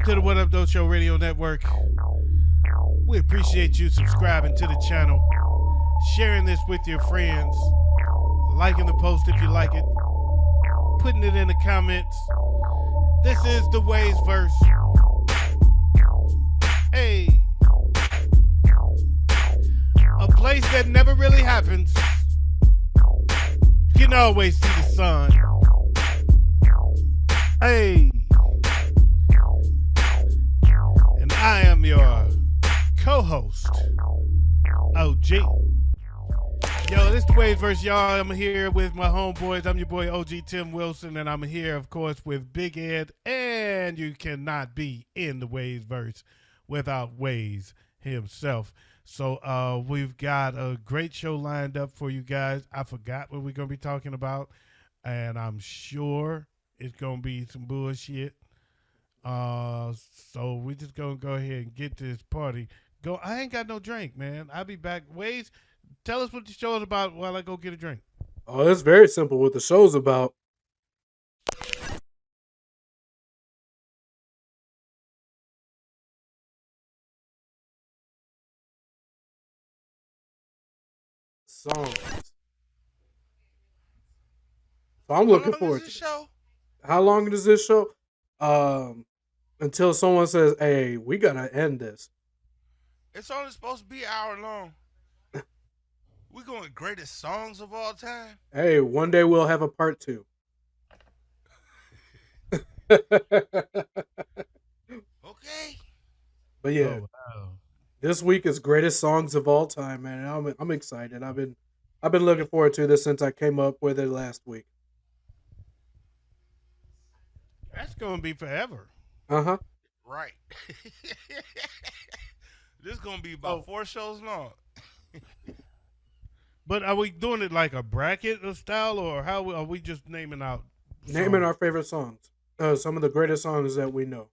Welcome to the What Up Though Show Radio Network. We appreciate you subscribing to the channel, sharing this with your friends, liking the post if you like it, putting it in the comments. This is the WayzVerse. Hey, a place that never really happens. You can always see the sun. Hey, and I am your co-host, OG. Yo, this is the WayzVerse, y'all. I'm here with my homeboys. I'm your boy, OG Tim Wilson, and I'm here, of course, with Big Ed. And you cannot be in the WayzVerse without Wayz himself. So we've got a great show lined up for you guys. I forgot what we're going to be talking about, and I'm sure it's going to be some bullshit. So we're just going to go ahead and get this party go. I ain't got no drink, man. I'll be back. Wayz, tell us what the show is about while I go get a drink. Oh, it's very simple what the show's about. Songs. So I'm looking forward to this show. How long is this show? Until someone says, "Hey, we gotta end this." It's only supposed to be an hour long. We going greatest songs of all time. Hey, one day we'll have a part 2. Okay. But yeah, This week is greatest songs of all time, man. I'm excited. I've been looking forward to this since I came up with it last week. That's going to be forever. Uh-huh. Right. This is going to be about 4 shows long. But are we doing it like a bracket of style, or how are we just naming out songs? Naming our favorite songs. Some of the greatest songs that we know.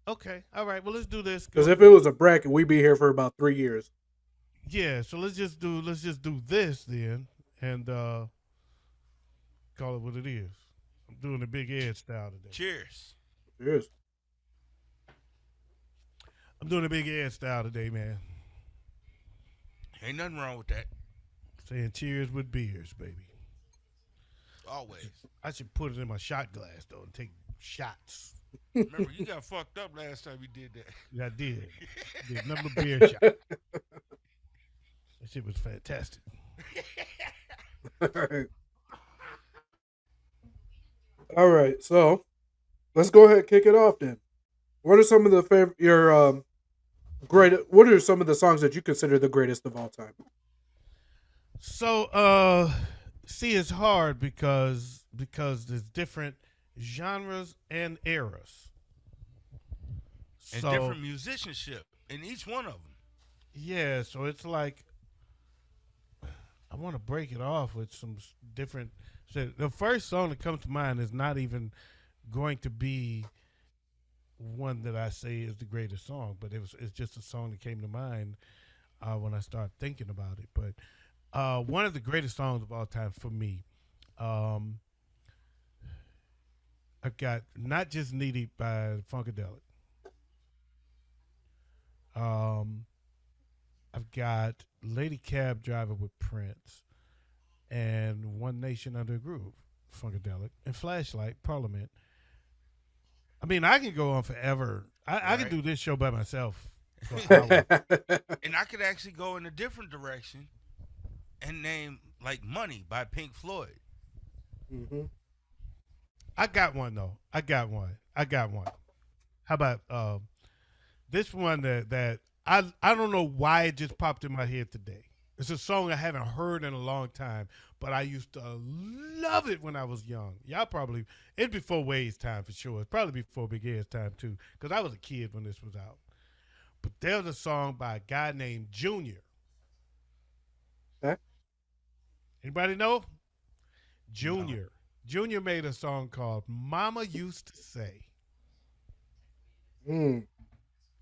Okay. All right. Well, let's do this. Because if it was a bracket, we'd be here for about 3 years. Yeah, so let's just do this then, and call it what it is. I'm doing the Big Ed style today. Cheers. Cheers. I'm doing the Big Ed style today, man. Ain't nothing wrong with that. Saying cheers with beers, baby. Always. I should put it in my shot glass though and take shots. Remember, you got fucked up last time you did that. Yeah, I did. Did another beer shot. That shit was fantastic. All right. So let's go ahead and kick it off then. What are some of the what are some of the songs that you consider the greatest of all time? So see, it's hard because there's different genres and eras. And different musicianship in each one of them. Yeah, so it's like I want to break it off with some different. So the first song that comes to mind is not even going to be one that I say is the greatest song, but it's just a song that came to mind when I started thinking about it. But one of the greatest songs of all time for me, I've got Not Just Needy by Funkadelic. I've got Lady Cab Driver with Prince, and One Nation Under a Groove, Funkadelic, and Flashlight, Parliament. I mean, I can go on forever. I can do this show by myself for hours. And I could actually go in a different direction and name like Money by Pink Floyd. Mm-hmm. I got one though. I got one. How about this one that I don't know why it just popped in my head today. It's a song I haven't heard in a long time, but I used to love it when I was young. Y'all probably, it's before Way's time for sure. It's probably before Big Ed's time too, because I was a kid when this was out. But there's a song by a guy named Junior. Huh? Anybody know? Junior. No. Junior made a song called Mama Used to Say. I'm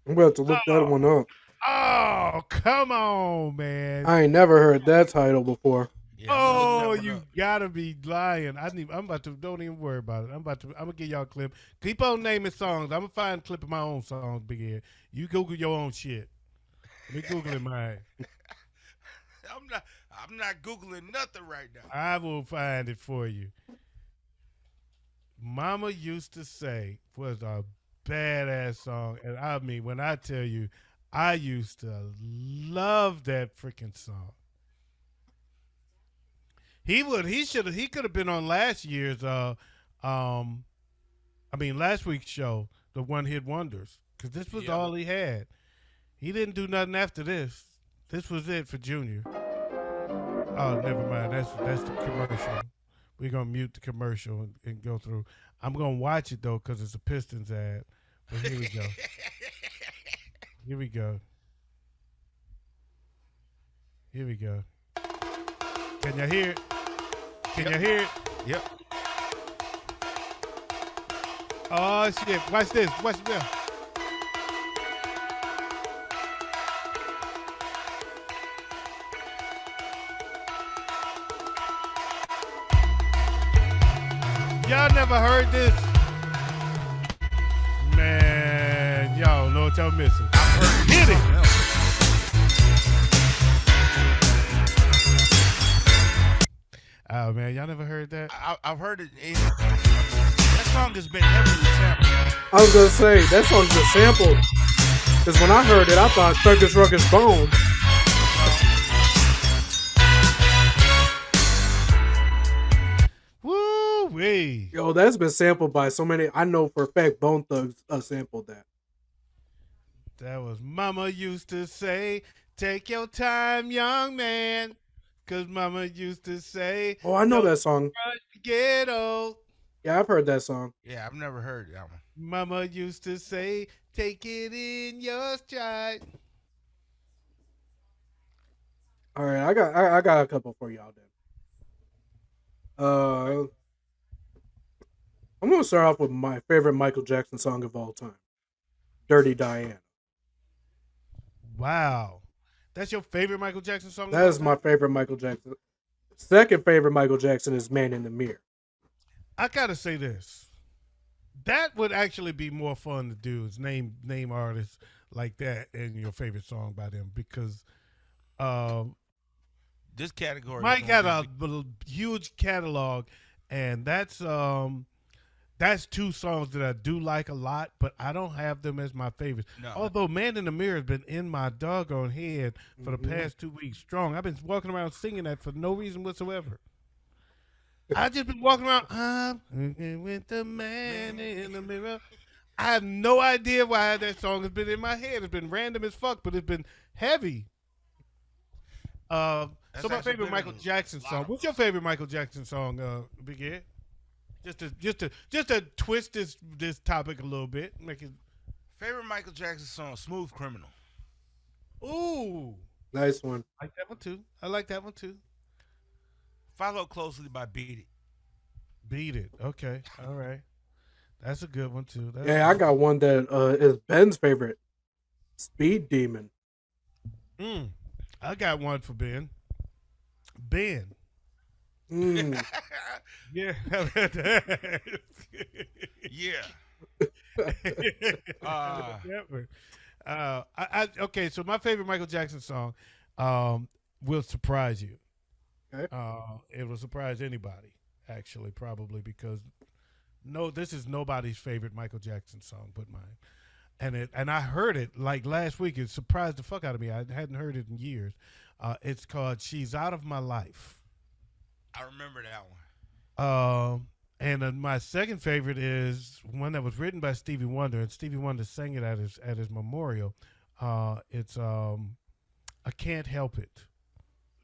about to look that one up. Oh, come on, man. I ain't never heard that title before. Yeah, I'm gonna look that Oh, one you up. gotta be lying. I'm about to. Don't even worry about it. I'm gonna give y'all a clip. Keep on naming songs. I'm gonna find a clip of my own songs, Big Ed. You Google your own shit. Let me Google it, mine. I'm not. I'm not googling nothing right now. I will find it for you. Mama used to say was a badass song, and I mean when I tell you, I used to love that freaking song. He could have been on last year's um last week's show, the One Hit Wonders, because this was Yeah. all he had. He didn't do nothing after this. This was it for Junior. Oh, never mind. That's the commercial. We're gonna mute the commercial and go through. I'm gonna watch it though because it's a Pistons ad. But here we go. Here we go. Here we go. Can y'all hear it? Can Yep. y'all hear it? Yep. Oh shit! Watch this. Watch this. Y'all never heard this? Man, y'all don't know what y'all missing. Hit it! Oh man, y'all never heard that? I've heard it. That song has been heavily sampled. I was gonna say that song's a sample. Because when I heard it, I thought Thuggish Ruggish Bone. Woo wee! Yo, that's been sampled by so many. I know for a fact Bone Thugs sampled that. That was Mama used to say, "Take your time, young man," cause Mama used to say, Oh, I know "Don't that song. rush to get old." Yeah, I've heard that song. Yeah, I've never heard that one. Mama used to say, "Take it in your stride." All right, I got a couple for y'all then. I'm gonna start off with my favorite Michael Jackson song of all time, "Dirty Diana." Wow, that's your favorite Michael Jackson song? That is my favorite Michael Jackson. Second favorite Michael Jackson is "Man in the Mirror." I gotta say this. That would actually be more fun to do is name artists like that and your favorite song by them because um, This category. Mike had a huge catalog, and that's two songs that I do like a lot, but I don't have them as my favorites. No. Although "Man in the Mirror" has been in my doggone head for the Mhm. past 2 weeks strong. I've been walking around singing that for no reason whatsoever. I just been walking around. I'm looking with the man in the mirror. I have no idea why that song has been in my head. It's been random as fuck, but it's been heavy. That's So my actually favorite been Michael in a Jackson lot song. of What's your favorite Michael Jackson song, Big Ed? Just to twist this topic a little bit, make it. favorite Michael Jackson song, "Smooth Criminal." Ooh, Nice one. I like that one too. I like that one too. Followed closely by "Beat It." Beat it. Okay, all right. That's a good one too. That's Yeah, I good. got one that is Ben's favorite, "Speed Demon." I got one for Ben. Ben. Mm. Yeah. Yeah. Okay, so my favorite Michael Jackson song will surprise you. Okay. It will surprise anybody, actually, probably because this is nobody's favorite Michael Jackson song but mine. And I heard it like last week. It surprised the fuck out of me. I hadn't heard it in years. It's called "She's Out of My Life." I remember that one. And my second favorite is one that was written by Stevie Wonder, and Stevie Wonder sang it at his memorial. It's "I Can't Help It."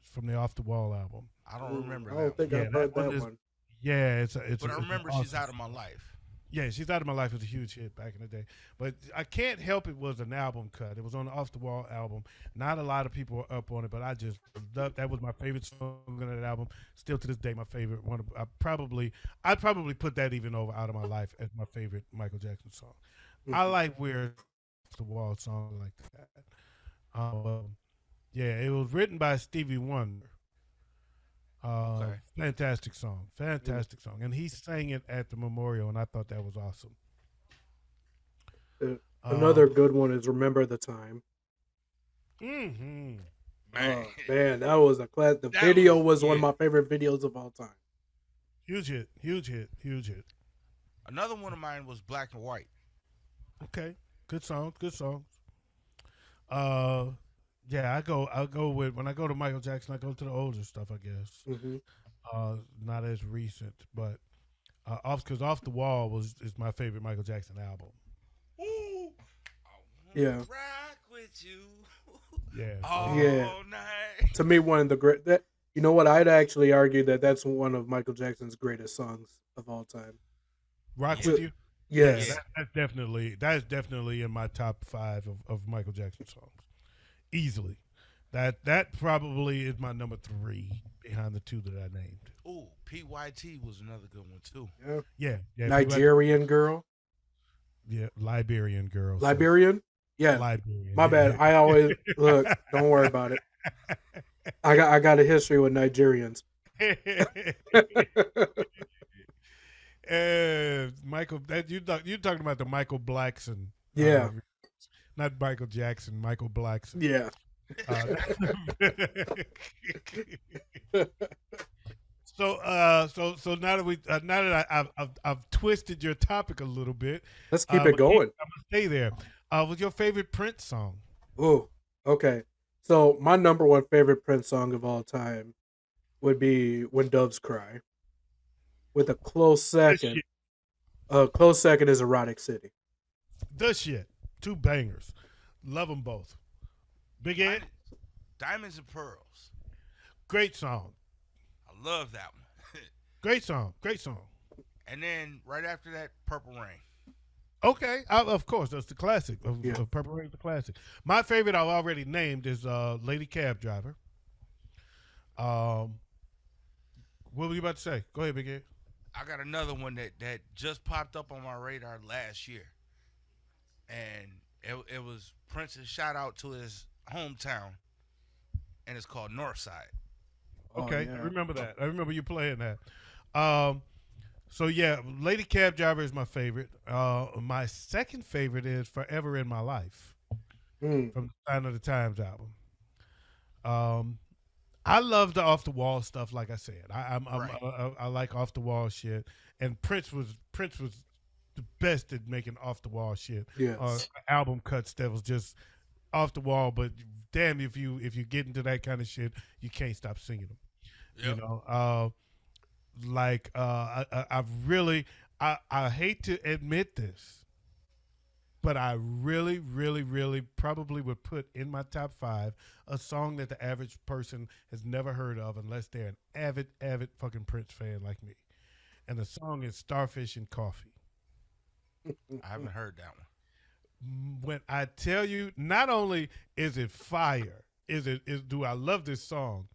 It's from the Off the Wall album. I don't remember I that don't one. think Yeah, I've heard that one that is- one. Yeah, it's But I it's remember awesome "She's Out of song. My Life." Yeah, "She's Out of My Life" was a huge hit back in the day. But "I Can't Help It" was an album cut. It was on the Off the Wall album. Not a lot of people were up on it, but I just loved that was my favorite song on that album. Still to this day, my favorite one. I'd probably put that even over "Out of My Life" as my favorite Michael Jackson song. I like where Off the Wall song like that. Yeah, it was written by Stevie Wonder. Okay. Fantastic song. Fantastic song. And he sang it at the memorial, and I thought that was awesome. Another good one is "Remember the Time." Mm-hmm. Man. Oh man, that was a class. The That video was- was one of yeah. my favorite videos of all time. Huge hit. Huge hit. Huge hit. Another one of mine was Black and White. Okay. Good songs. Good songs. Yeah, I'll go with when I go to Michael Jackson, I go to the older stuff, I guess. Mm-hmm. Not as recent, but Off the Wall is my favorite Michael Jackson album. Ooh. Yeah. Rock with you. Yeah. All Yeah. night. To me, one of the great. That you know what? I'd actually argue that that's one of Michael Jackson's greatest songs of all time. Rock Yeah. with you. Yes. Yeah, that's definitely in my top 5 of Michael Jackson songs, easily. That probably is my number 3 behind the 2 that I named. Ooh, PYT was another good one too. Yeah. Yeah. Nigerian Girl. Yeah, Liberian Girl. so- Liberian. Yeah. Liberian. My yeah. bad. I always look. Don't worry about it. I got a history with Nigerians. Michael, you talking about the Michael Blackson? Yeah. Not Michael Jackson. Michael Blackson. Yeah. So now that I've twisted your topic a little bit, Let's keep it going. I'm gonna stay there. What's your favorite Prince song? Oh, okay. So my number one favorite Prince song of all time would be "When Doves Cry," with a close second. Close second is "Erotic City." The shit. 2 bangers. Love them both. Big Ed, Diamonds and Pearls. great song. I love that one. Great song. Great song. And then right after that, Purple Rain. Okay, of course, that's the classic. Yeah. Purple Rain's the classic. My favorite I've already named is Lady Cab Driver. What were you about to say? Go ahead, Big Ed. I got another one that just popped up on my radar last year. And it was Prince's shout out to his hometown. And it's called Northside. Okay, Oh, yeah. I remember that. I remember you playing that. So yeah, Lady Cab Driver is my favorite. My second favorite is Forever in My Life Mm. from the Sign of the Times album. I love the off the wall stuff. Like I said, I like off the wall shit. And Prince was the best at making off the wall shit. Yes. Album cuts that was just off the wall. But damn, if you get into that kind of shit, you can't stop singing them. Yep. You know, I hate to admit this, but I really, really, really probably would put in my top 5 a song that the average person has never heard of unless they're an avid fucking Prince fan like me. And the song is Starfish and Coffee. I haven't heard that one. When I tell you, not only is it fire, do I love this song,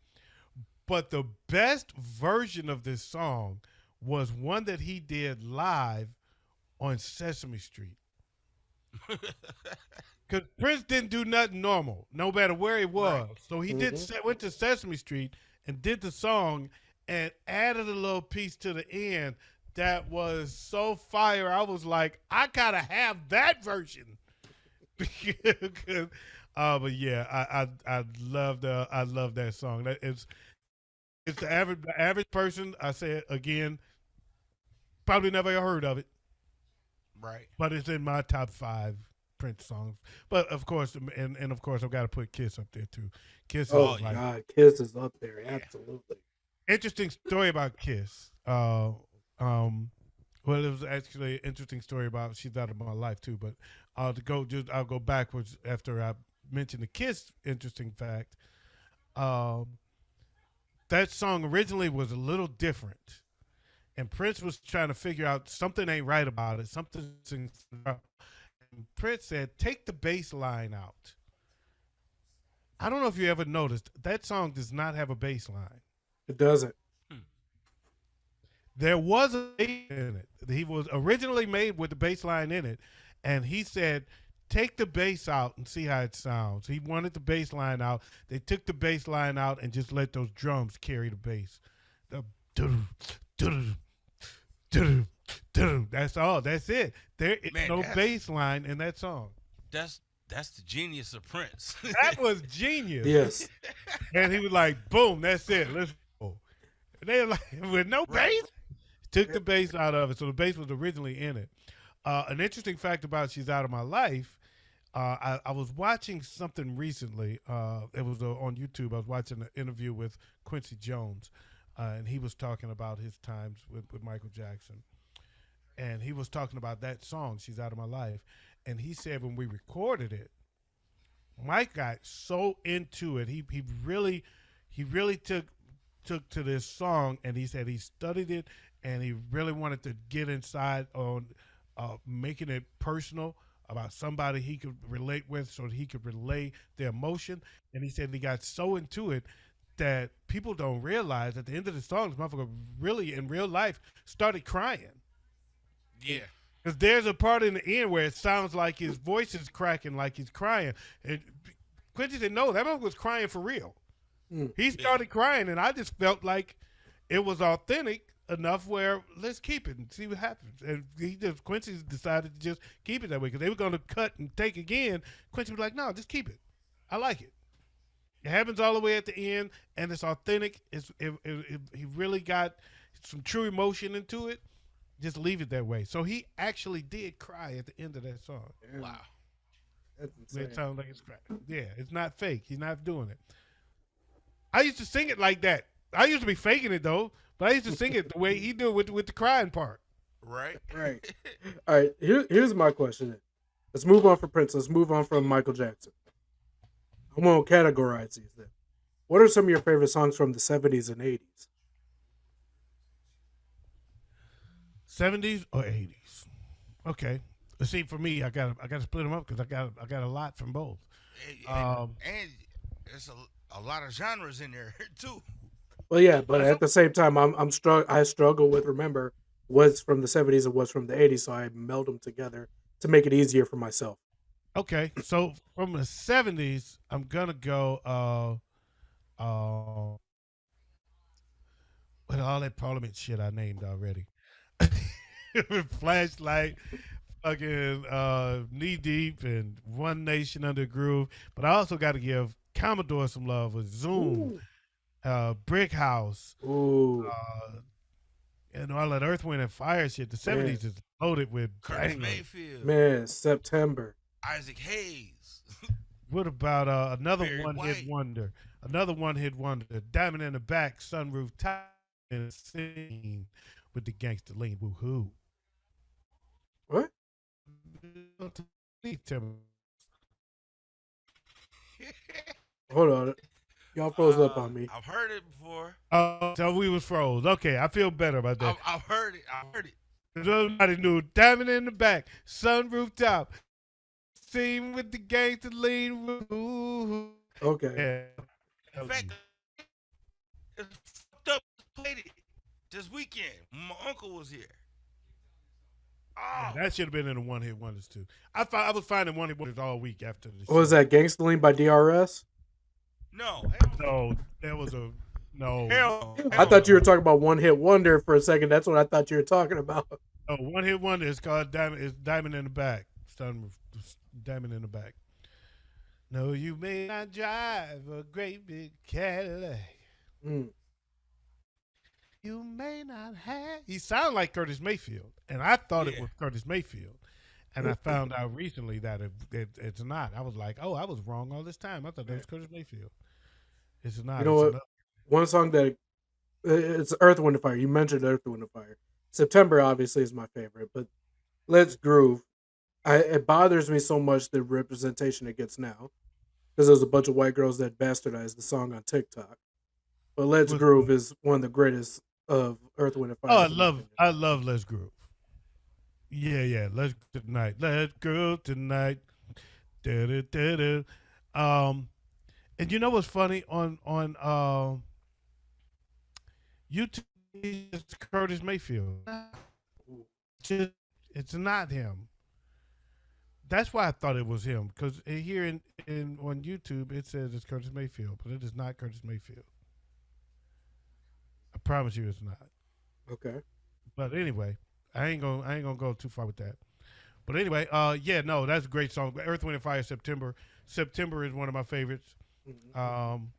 but the best version of this song was one that he did live on Sesame Street. Because Prince didn't do nothing normal, no matter where he was. Right. So he went to Sesame Street and did the song and added a little piece to the end that was so fire. I was like, I gotta have that version. But yeah, I love that song. It's the average person. I say it again, probably never heard of it. Right. But it's in my top 5 Prince songs. But of course, and of course, I've got to put Kiss up there too. Kiss. Oh is like, God, Kiss is up there. Absolutely. interesting story about Kiss. Well, it was actually an interesting story about She's Out of My Life too. But I'll go backwards after I mentioned the Kiss interesting fact. That song originally was a little different, and Prince was trying to figure out something ain't right about it. And Prince said, "Take the bass line out." I don't know if you ever noticed that song does not have a bass line. It doesn't. There was a bass in it. He was originally made with the bass line in it, and he said, take the bass out and see how it sounds. He wanted the bass line out. They took the bass line out and just let those drums carry the bass. the that's all. That's it. There is no bass line in that song. That's the genius of Prince. That was genius. Yes. And he was like, boom, that's it. Let's go. And they were like, with no bass? Took the bass out of it. So the bass was originally in it. An interesting fact about She's Out of My Life, I was watching something recently. It was on YouTube. I was watching an interview with Quincy Jones, and he was talking about his times with Michael Jackson. And he was talking about that song, She's Out of My Life. And he said when we recorded it, Mike got so into it. He really took to this song, and he said he studied it, and he really wanted to get inside on making it personal about somebody he could relate with, so that he could relay their emotion. And he said he got so into it that people don't realize at the end of the song, this motherfucker really in real life started crying. Yeah. Because there's a part in the end where it sounds like his voice is cracking, like he's crying. And Quincy said, no, that motherfucker was crying for real. He started crying, and I just felt like it was authentic enough where let's keep it and see what happens. And Quincy decided to just keep it that way because they were going to cut and take again. Quincy was like, no, just keep it. I like it. It happens all the way at the end, and it's authentic. He really got some true emotion into it. Just leave it that way. So he actually did cry at the end of that song. Wow. That's insane. It sounds like it's cry. Yeah, it's not fake. He's not doing it. I used to sing it like that. I used to be faking it though, but I used to sing it the way he do it with the crying part. Right. Right. All right. Here's my question. Let's move on from Prince. Let's move on from Michael Jackson. I'm going to categorize these then. What are some of your favorite songs from the 70s and 80s? 70s or 80s? Okay. Let's see. For me, I got to split them up because I got a lot from both. And there's a lot of genres in there too. Well, yeah, but at the same time, I struggle with remember what's from the 70s and what's from the 80s, so I meld them together to make it easier for myself. Okay, so from the 70s, I'm gonna go with all that Parliament shit I named already. Flashlight, fucking Knee Deep, and One Nation Under Groove. But I also got to give Commodore some love with Zoom, Brick House, Ooh, and all that Earth, Wind, and Fire shit. The 70s is loaded with Curtis bangers. Mayfield, man, September. Isaac Hayes. What about another Barry one-hit White. wonder? Another one-hit wonder. Diamond in the Back, Sunroof Top, and Scene with the gangster lean. Woohoo! What? Hold on. Y'all froze up on me. I've heard it before. Oh, so we was froze. Okay, I feel better about that. I've heard it. I've heard it. Nobody knew. Diamond in the Back, Sunroof Top, Scene with the gangster lean. Woohoo! Okay. Yeah. In fact, it's fucked up. Played it this weekend. My uncle was here. Oh, That should have been in the one-hit wonders too. I was finding one-hit wonders all week after the show. What was that? Gangsta Lean by DRS? no. No, there was a no. Hell, I thought you were talking about One Hit Wonder for a second. That's what I thought you were talking about. Oh, one-hit wonder is called Diamond. It's Diamond in the Back. Diamond in the Back. No, you may not drive a great big Cadillac. Mm. You may not have. He sounded like Curtis Mayfield, and I thought it was Curtis Mayfield. And I found out recently that it's not. I was like, oh, I was wrong all this time. I thought that was Curtis Mayfield. It's not. You know what? One song that it's Earth, Wind, and Fire. You mentioned Earth, Wind, and Fire. September obviously is my favorite, but Let's Groove. It bothers me so much the representation it gets now because there's a bunch of white girls that bastardized the song on TikTok. But Let's Groove is one of the greatest of Earth, Wind, and Fire. Oh, I love Let's Groove. Yeah, Let's Go Tonight. Let's Go Tonight. Da-da-da-da. And you know what's funny on YouTube? It's Curtis Mayfield. It's not him. That's why I thought it was him because here in on YouTube it says it's Curtis Mayfield, but it is not Curtis Mayfield. promise you, it's not. Okay. But anyway, I ain't gonna go too far with that. But anyway, yeah, no, that's a great song. Earth, Wind and Fire, September. September is one of my favorites. Mhm.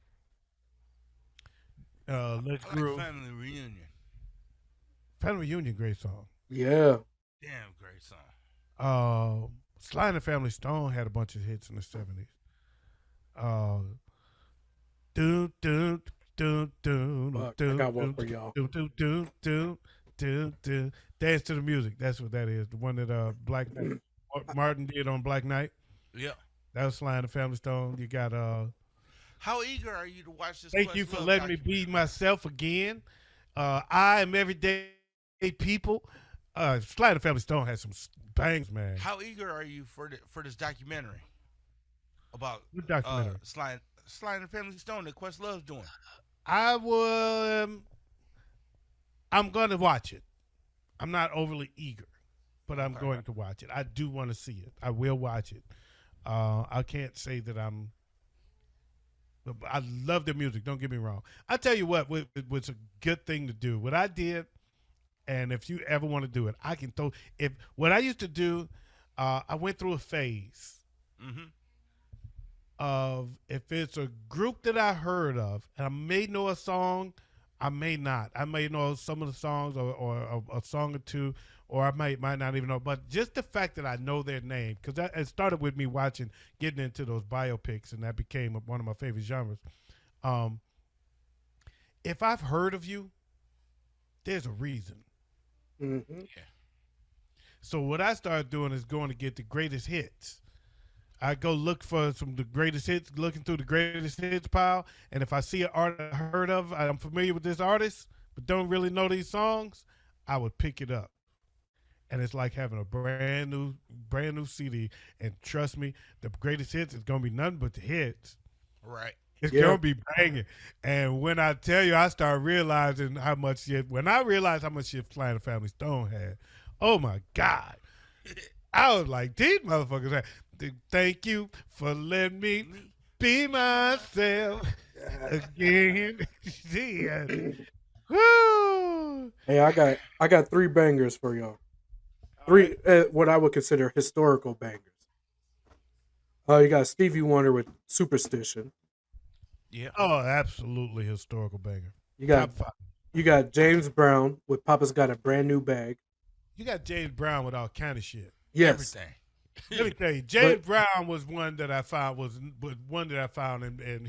Let's I like Groove. Family Reunion. Family Reunion, great song. Yeah. Damn great song. Sly and the Family Stone had a bunch of hits in the 70s. Do do do do Fuck, I do got one do for y'all. do do do do do do. Dance to the Music. That's what that is. The one that Black Knight, Martin did on Black Knight. Yeah. That was Sly and the Family Stone. You got How eager are you to watch this? Thank You for Letting Me Be Myself Again. I Am Everyday People. Sly and the Family Stone has some bangs, man. How eager are you for this documentary about What documentary? Sly and the Family Stone that Questlove's doing? I'm going to watch it. I'm not overly eager, but I'm going to watch it. I do want to see it. I will watch it. I can't say that I love their music. Don't get me wrong. I tell you what was a good thing to do. What I did, and if you ever want to do it, I can throw. What I used to do, I went through a phase of if it's a group that I heard of, and I may know a song, I may not. I may know some of the songs or a song or two, or I might not even know. But just the fact that I know their name, because it started with me getting into those biopics, and that became one of my favorite genres. If I've heard of you, there's a reason. Mm-hmm. Yeah. So what I started doing is going to get the greatest hits. I go look for the greatest hits, looking through the greatest hits pile, and if I see an artist I heard of, I'm familiar with this artist, but don't really know these songs, I would pick it up. And it's like having a brand new CD. And trust me, the greatest hits is gonna be nothing but the hits. Right. It's gonna be banging. And when I tell you, I start realizing how much shit. When I realized how much shit Sly and the Family Stone had, oh my God, I was like, these motherfuckers had. Thank you for letting me be myself again. Yeah. Woo. Hey, I got 3 bangers for y'all. 3 what I would consider historical bangers. You got Stevie Wonder with Superstition. Yeah. Oh, absolutely historical banger. You got James Brown with Papa's Got a Brand New Bag. You got James Brown with all kind of shit. Yes. Everything. Let me tell you, James Brown was one that I found and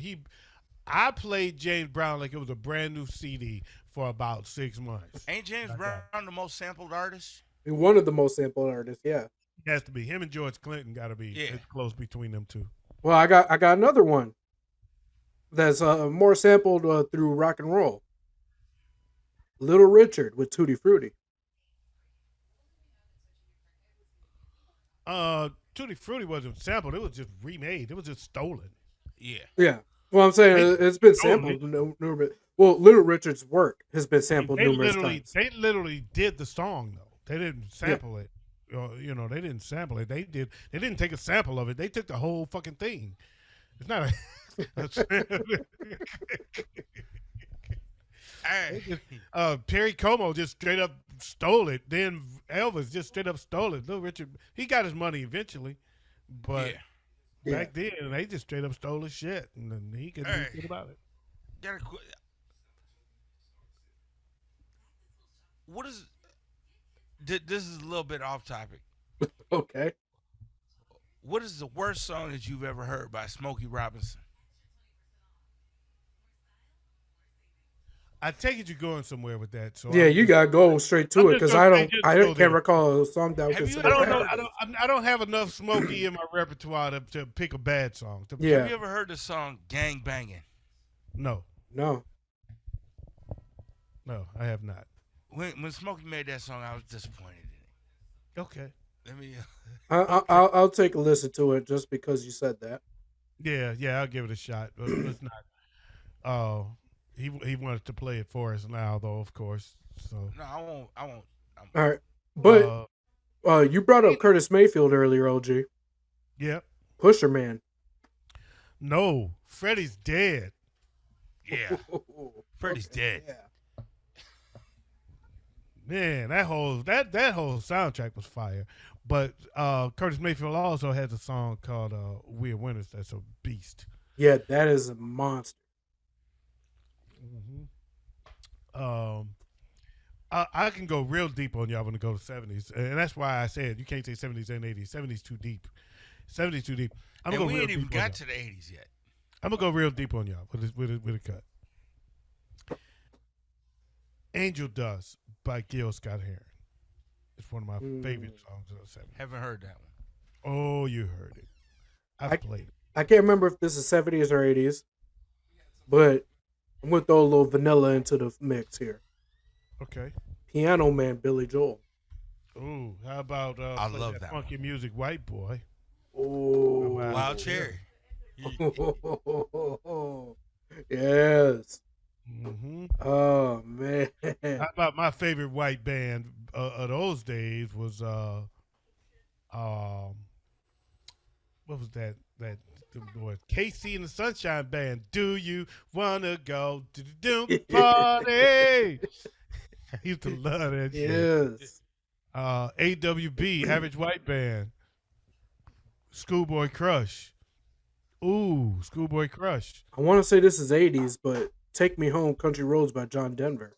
I played James Brown like it was a brand new CD for about 6 months. Ain't James Brown the most sampled artist? One of the most sampled artists, yeah. It has to be him and George Clinton. Got to be close between them two. Well, I got another one that's more sampled through rock and roll. Little Richard with Tutti Frutti. Tutti Frutti wasn't sampled. It was just remade. It was just stolen. Yeah. Yeah. Well, I'm saying it's been sampled. Well, Little Richard's work has been sampled numerous times. They literally did the song though. They didn't sample it. They didn't sample it. They didn't take a sample of it. They took the whole fucking thing. It's not Perry Como just straight up stole it. Then Elvis just straight up stole it. Little Richard, he got his money eventually, but back then they just straight up stole his shit, and then he couldn't do shit about it. What is? This is a little bit off topic. Okay. What is the worst song that you've ever heard by Smokey Robinson? I take it you're going somewhere with that. So yeah, you gotta go straight to it because I can't recall a song that was. I don't have enough Smokey in my repertoire to pick a bad song. Have you ever heard the song "Gang Bangin'"? No, I have not. When Smokey made that song, I was disappointed in it. Okay, let me. I'll take a listen to it just because you said that. Yeah, I'll give it a shot. But it's not. He wanted to play it for us now, though, of course. So no, I won't. All right, but you brought up Curtis Mayfield earlier, OG. Yeah. Pusher Man. No, Freddie's dead. Yeah. Freddie's dead. Yeah. Man, that whole soundtrack was fire. But Curtis Mayfield also has a song called "We Are Winners." That's a beast. Yeah, that is a monster. Um, I can go real deep on y'all when to go to '70s, and that's why I said you can't say '70s and '80s. '70s too deep. '70s too deep. I'm And gonna we go real ain't even deep on got y'all. to the 80s yet. I'm gonna go real deep on y'all with a cut. "Angel Dust" by Gil Scott Heron. It's one of my favorite songs of the '70s. Haven't heard that one. Oh, you heard it. I've played it. I can't remember if this is 70s or 80s, but I'm gonna throw a little vanilla into the mix here. Okay. Piano Man, Billy Joel. Ooh, how about I play love that that funky music, White Boy? Oh, Wild Cherry. yes. Mm-hmm. Oh man. How about my favorite white band of those days was what was that boy Casey and the Sunshine Band? Do you wanna go to the party? I used to love that shit. Yes. AWB, Average White Band. Schoolboy Crush. Ooh, Schoolboy Crush. I want to say this is 80s, but Take Me Home, Country Roads by John Denver.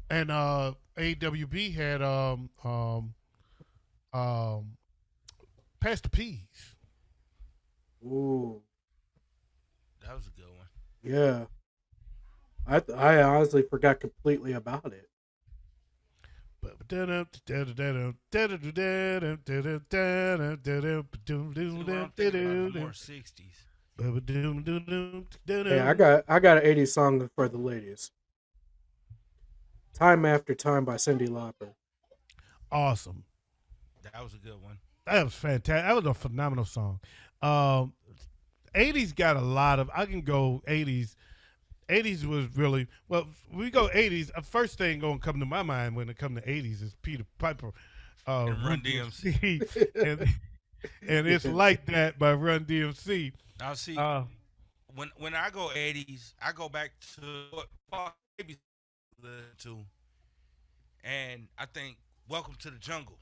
And AWB had Pass the Peas. Ooh. That was a good one. Yeah. I honestly forgot completely about it. See, what I'm thinking about the more 60s. Hey, I got an 80s song for the ladies. Time After Time by Cyndi Lauper. Awesome. That was a good one. That was fantastic. That was a phenomenal song. 80s got a lot of. I can go 80s. 80s was really well. We go 80s. First thing gonna come to my mind when it comes to 80s is Peter Piper, And Run DMC. and It's Like That by Run DMC. Now see, when I go 80s, I go back to what baby listened to, and I think Welcome to the Jungle,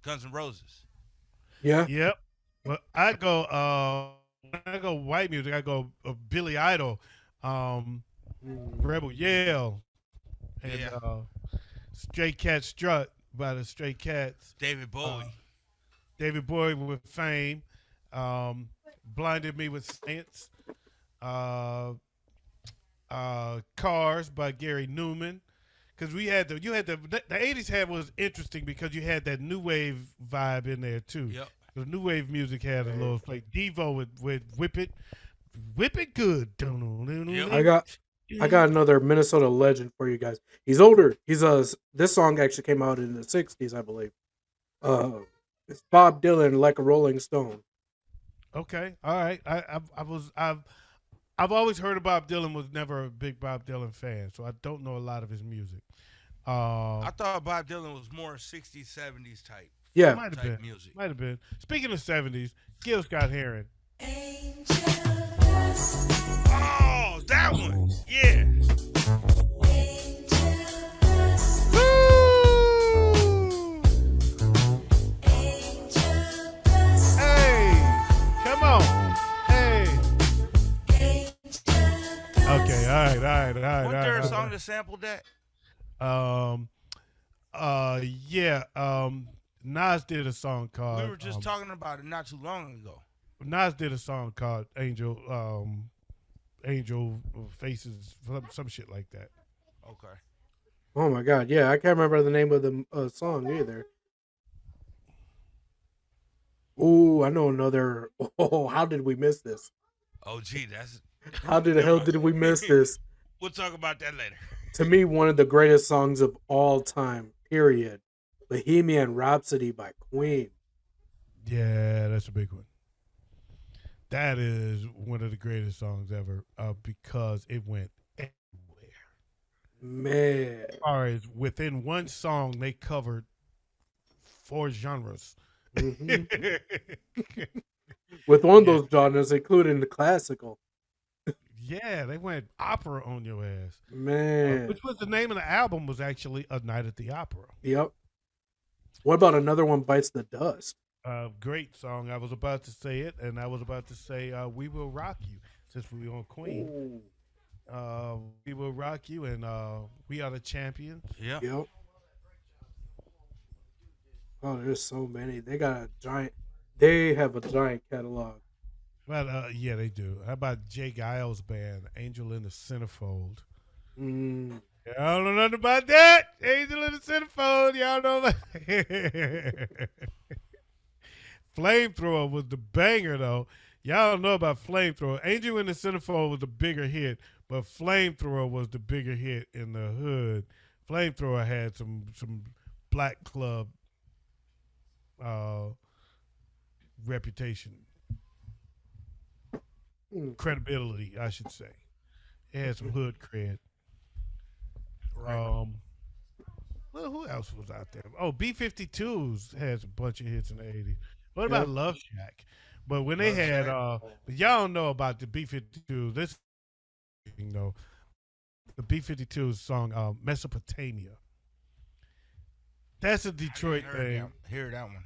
Guns N' Roses. Yeah. Yep. But I go when I go white music, I go Billy Idol, Rebel Yell, and Stray Cat Strut by the Stray Cats. David Bowie. David Bowie with Fame. Blinded Me with Saints. Cars by Gary Newman. Because the 80s was interesting because you had that new wave vibe in there too. Yep. The new wave music had a little like Devo with Whip It Good. Yep. I got another Minnesota legend for you guys. He's older. He's this song actually came out in the 60s, I believe. It's Bob Dylan, Like a Rolling Stone. Okay, all right. I've always heard of Bob Dylan. Was never a big Bob Dylan fan, so I don't know a lot of his music. I thought Bob Dylan was more 60s, 70s type. Yeah. Might have Type been. music. Might have been. Speaking of 70s, Gil Scott Heron. Oh, that one. Yeah. Woo! Hey, come on. Hey. Okay, all right. Wasn't there a song that sampled that? Yeah. Nas did a song called. We were just talking about it not too long ago. Nas did a song called Angel Faces, some shit like that. Okay. Oh my God. Yeah, I can't remember the name of the song either. Ooh, I know another. Oh, how did we miss this? Oh, gee, that's. How the hell did we miss this? We'll talk about that later. To me, one of the greatest songs of all time, period. Bohemian Rhapsody by Queen. Yeah, that's a big one. That is one of the greatest songs ever because it went everywhere. Man. As far as within one song, they covered 4 genres. Mm-hmm. With one of those genres, including the classical. Yeah, they went opera on your ass. Man. Which was the name of the album was actually A Night at the Opera. Yep. What about another one, Bites the Dust? Great song. I was about to say it, and I was about to say We Will Rock You, since we on Queen. We Will Rock You, and We Are the Champions. Yeah. Yep. Oh, there's so many. They have a giant catalog. But yeah, they do. How about Jay Giles' band, Angel in the Centerfold? Mm. Y'all don't know nothing about that. Angel in the Centerfold. Y'all know about Flamethrower was the banger, though. Y'all don't know about Flamethrower. Angel in the Centerfold was the bigger hit, but Flamethrower was the bigger hit in the hood. Flamethrower had some black club reputation. Credibility, I should say. It had some hood cred. Right. Well, who else was out there? Oh, B-52s has a bunch of hits in the 80s. What about Love Shack? But when they had, but y'all don't know about the B-52s. This, you know, the B-52s song Mesopotamia. That's a Detroit thing. Hear that one.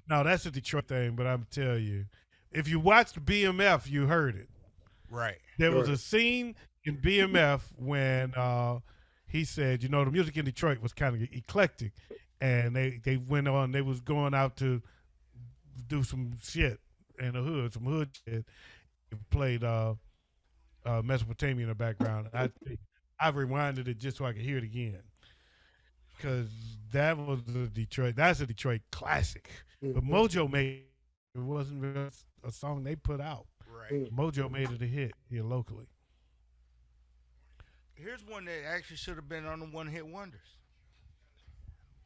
No, that's a Detroit thing, but I'm telling you, if you watched BMF, you heard it. Right. There was a scene in BMF when he said, you know, the music in Detroit was kind of eclectic, and they went on. They was going out to do some shit in the hood, some hood shit. He played Mesopotamia in the background. I rewinded it just so I could hear it again, because that was a Detroit. That's a Detroit classic. But Mojo made it wasn't really a song they put out. Right. Mojo made it a hit here locally. Here's one that actually should have been on the one-hit wonders.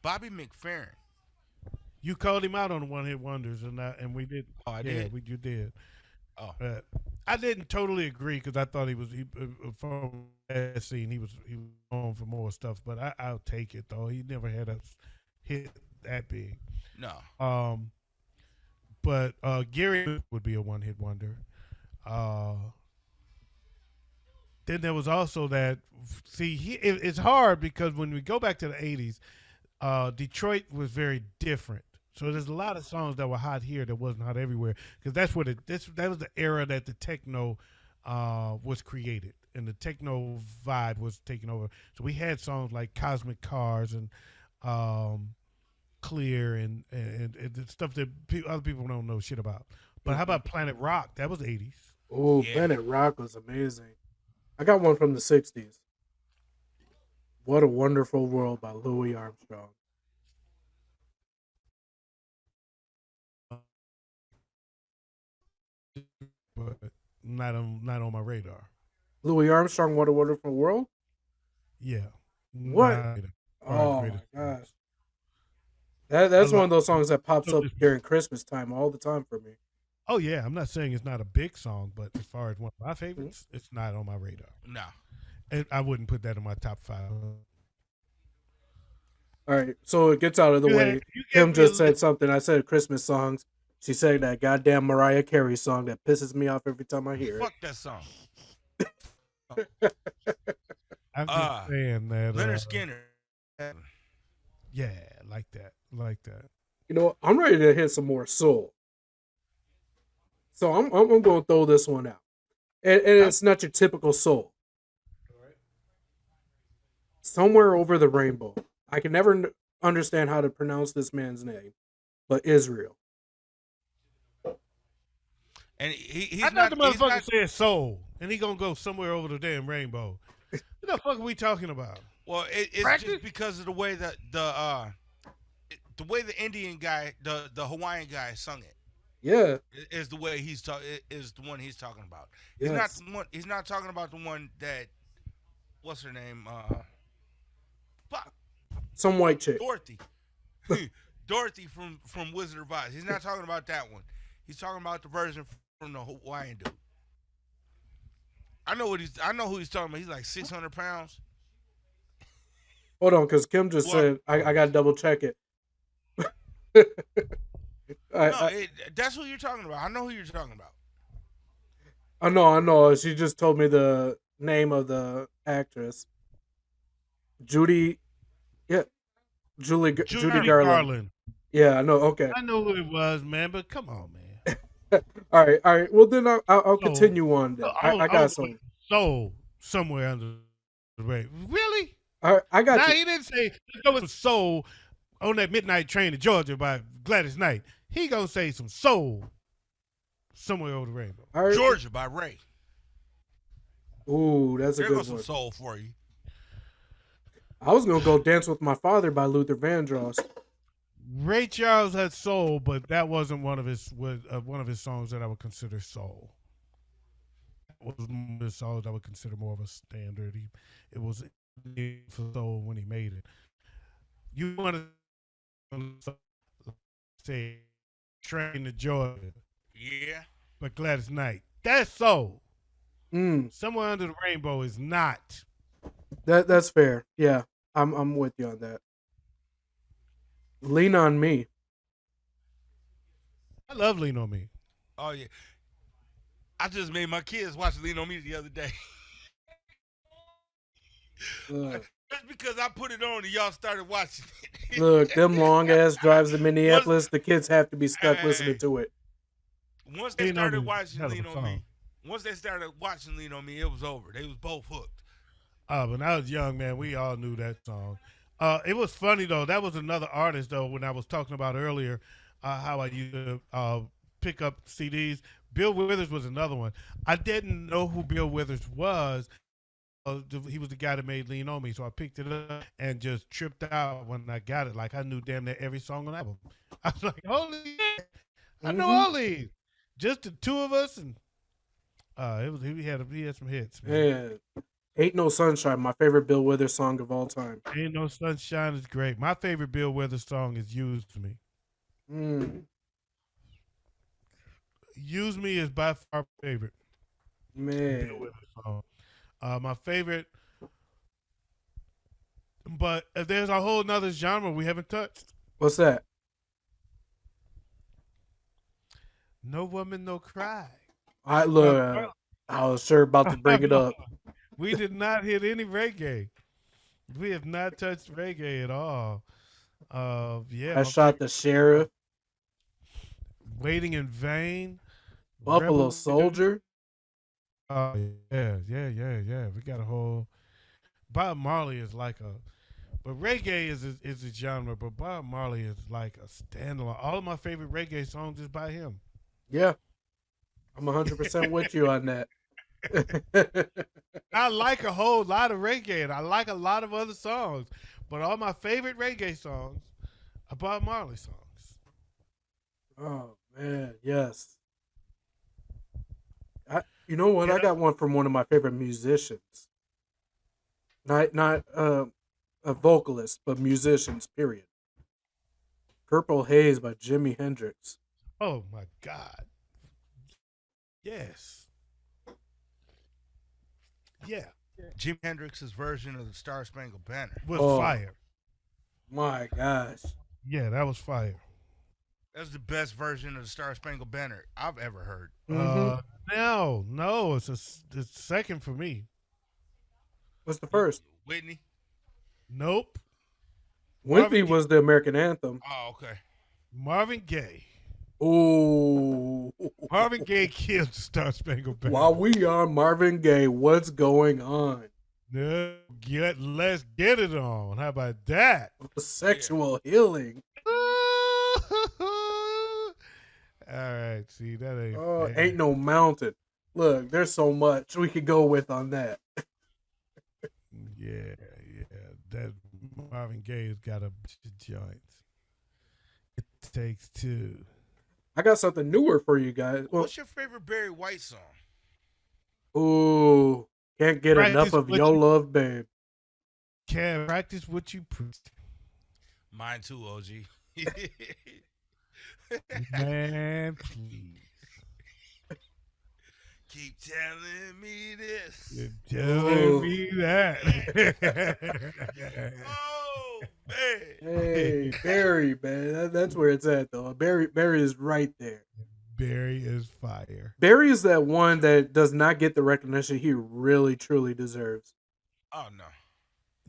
Bobby McFerrin. You called him out on the one-hit wonders, and we did. Oh, I did? You did. Oh. I didn't totally agree because I thought he from that scene he was on for more stuff, but I'll take it though. He never had a hit that big. No. But Gary would be a one-hit wonder. Then there was also that. See, it's hard because when we go back to the 80s, Detroit was very different. So there's a lot of songs that were hot here that wasn't hot everywhere, because that's what that was the era that the techno was created and the techno vibe was taking over. So we had songs like Cosmic Cars and Clear and stuff that other people don't know shit about. But how about Planet Rock? That was 80s. Oh, yeah. Planet Rock was amazing. I got one from the 60s. What a Wonderful World by Louis Armstrong. But not on my radar. Louis Armstrong, What a Wonderful World? Yeah. What? Oh my gosh. That's one of those songs that pops up during Christmas time all the time for me. Oh yeah, I'm not saying it's not a big song, but as far as one of my favorites, it's not on my radar. No. And I wouldn't put that in my top 5. All right, so it gets out of the way. Kim just said something. I said Christmas songs. She said that goddamn Mariah Carey song that pisses me off every time I hear it. Fuck that song. I'm just saying that. Leonard Skinner. Yeah, like that. You know, I'm ready to hit some more soul. So I'm going to throw this one out. And it's not your typical soul. Somewhere Over the Rainbow. I can never understand how to pronounce this man's name, but Israel. And he's I thought the motherfucker said soul, and he gonna go somewhere over the damn rainbow. What the fuck are we talking about? Well, it's just because of the way that the way the Indian guy, the Hawaiian guy sung it. Yeah, is the way is the one he's talking about. Yes. He's not talking about the one that, what's her name? Some white chick. Dorothy from Wizard of Oz. He's not talking about that one. He's talking about the version from the Hawaiian dude. I know who he's talking about. He's like 600 pounds. Hold on, because Kim just said I gotta double check it. That's who you're talking about. I know who you're talking about. I know. She just told me the name of the actress. Judy, yeah, Judy Judy Garland. Garland. Yeah, I know. Okay. I know who it was, man, but come on, man. All right. Well, then I'll Soul. continue on. Then I I got was some. Soul somewhere under the rain. Really? I got Now you. he didn't say there was soul on that midnight train to Georgia by Gladys Knight. He gonna say some soul somewhere over the rainbow. All right. Georgia by Ray. Ooh, that's a There good goes some one. soul for you. I was gonna go Dance with My Father by Luther Vandross. Ray Charles had soul, but that wasn't one of his songs that I would consider soul. It was one of his songs I would consider more of a standard. It was for soul when he made it. You want to say Train to Georgia, Yeah. but Gladys Knight. That's soul. Mm, Somewhere Under the Rainbow is not. that's fair. Yeah, I'm with you on that. Lean on Me. I love Lean on Me. Oh yeah. I just made my kids watch Lean on Me the other day. That's because I put it on and y'all started watching it. Look, them long ass drives to Minneapolis. The kids have to be stuck listening to it. Once they Lean on started Me, watching hell of a Lean on song. Me, once they started watching Lean on Me, it was over. They was both hooked. When I was young, man, we all knew that song. It was funny though. That was another artist though. When I was talking about earlier, how I used to pick up CDs. Bill Withers was another one. I didn't know who Bill Withers was. He was the guy that made Lean on Me, so I picked it up and just tripped out when I got it. Like I knew damn near every song on the album. I was like, holy shit, I know all these. Just the two of us, and he had some hits, man. Man, Ain't No Sunshine, my favorite Bill Withers song of all time. Ain't No Sunshine is great. My favorite Bill Withers song is Use Me. Mm, Use Me is by far my favorite Bill man, Withers song. My favorite, but there's a whole nother genre we haven't touched. what's that? No Woman, No Cry. I look. I was sure about to bring it up. We did not hit any reggae. We have not touched reggae at all. Yeah, I Shot the Sheriff, Waiting in Vain, Buffalo Rebel- Soldier. Oh yeah. We got a whole. Bob Marley is like a, but reggae is a genre. But Bob Marley is like a standalone. All of my favorite reggae songs is by him. Yeah, I'm 100% with you on that. I like a whole lot of reggae, and I like a lot of other songs. But all my favorite reggae songs are Bob Marley songs. Oh man, yes. You know what? I got one from one of my favorite musicians. Not a vocalist, but musicians. Period. Purple Haze by Jimi Hendrix. Oh my God. Yes. Yeah. Jimi Hendrix's version of the Star Spangled Banner. Was Oh. fire. My gosh. Yeah, that was fire. That's the best version of the Star Spangled Banner I've ever heard. Mhm. No, it's second for me. What's the first? Whitney. Nope. Whitney Marvin was the American anthem. Oh, okay. Marvin Gaye. Ooh. Marvin Gaye killed the Star Spangled Banner. While we are Marvin Gaye, what's going on? No, let's get it on. How about that? Sexual healing. All right, see that ain't. Oh, fair. ain't no mountain. Look, there's so much we could go with on that. Yeah. That Marvin Gaye's got a bunch of joints. It takes two. I got something newer for you guys. Well, What's your favorite Barry White song? ooh, can't get Practice enough of what your you- love, babe. Can practice what you preach. Mine too, OG. Man, please. Keep telling me this. You're telling Oh. me that. Oh, man. Hey, Barry, man, that's where it's at though. Barry is right there. Barry is fire. Barry is that one that does not get the recognition he really truly deserves. Oh no.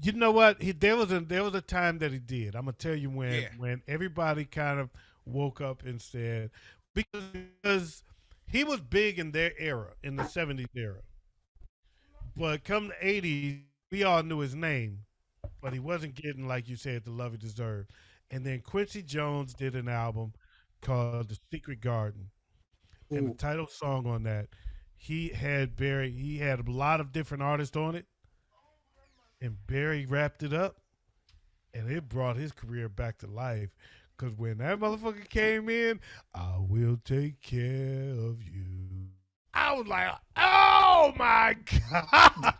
You know what? There was a time that he did. I'm gonna tell you Yeah. when everybody kind of woke up and said because he was big in their era, in the '70s era. But come the '80s, we all knew his name, but he wasn't getting, like you said, the love he deserved. And then Quincy Jones did an album called The Secret Garden. And the Ooh. title song on that, he had a lot of different artists on it, and Barry wrapped it up, and it brought his career back to life. Because when that motherfucker came in, I will take care of you. I was like, oh my God.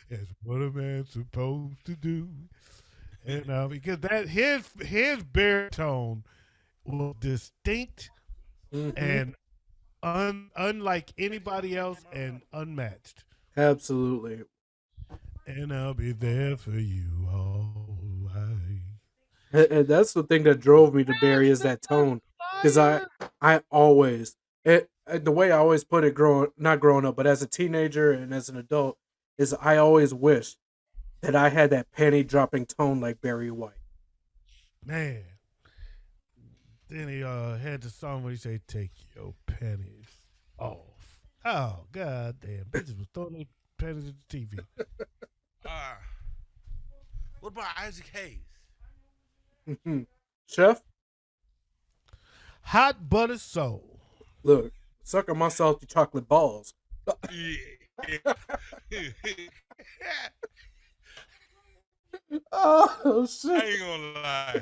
That's what a man's supposed to do. And because that his baritone was distinct Mhm. and unlike anybody else and unmatched. Absolutely. And I'll be there for you all right. And that's the thing that drove me to Barry is that tone. Because I always, the way I always put it, not growing up, but as a teenager and as an adult, is I always wished that I had that penny dropping tone like Barry White. Man. Then he had the song where he said, "Take your pennies off." Oh God damn! Bitches was throwing their pennies at the TV. Uh, what about Isaac Hayes? Chef, Hot butter soul. look, suck on my salty chocolate balls. Yeah. Oh I shit! ain't gonna lie.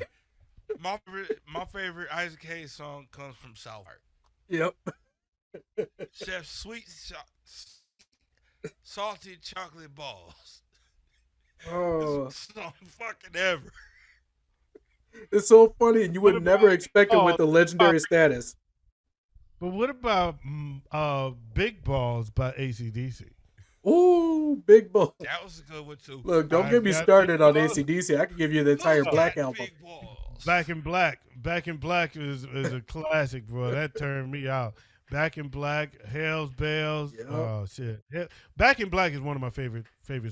My favorite Isaac Hayes song comes from South Park. Yep. Chef Salty Chocolate Balls. Oh, This song fucking ever. it's so funny, and you What would never about- expect it with the legendary status. But what about Big Balls by AC/DC? Ooh, big balls. That was a good one too. Look, don't I get me got started big on balls. AC/DC. I could give you the entire Look Black at album. Big Balls. Back in Black is a classic, bro. That turned me out. Back in Black, Hell's Bells. Yep. Oh shit! Back in Black is one of my favorite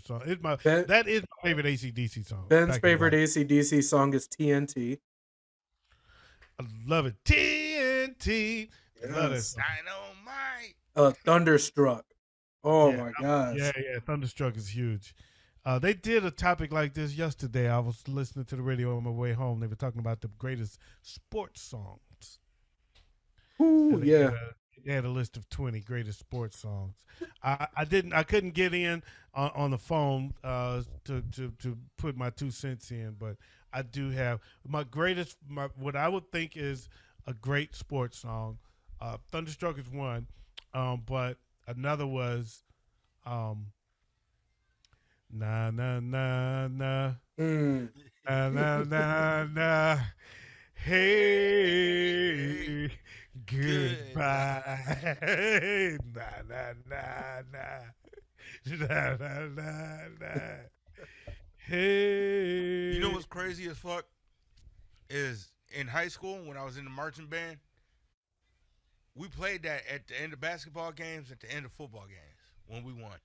songs. That is my favorite AC/DC song. Ben's Back in favorite Black. AC/DC song is TNT. I love it. TNT. Love that Yes. song. Dynamite. Thunderstruck. Oh Yeah, my gosh. Yeah. Thunderstruck is huge. They did a topic like this yesterday. I was listening to the radio on my way home. They were talking about the greatest sports songs. Ooh, And yeah. they had a list of 20 greatest sports songs. I couldn't get in on the phone to put my 2 cents in, but I do have what I would think is a great sports song. Thunderstruck is one, but another was na na na na Mm. na na na na. Hey, goodbye. Na na na na na na na na. Hey. You know what's crazy as fuck is in high school when I was in the marching band, we played that at the end of basketball games, at the end of football games when we won.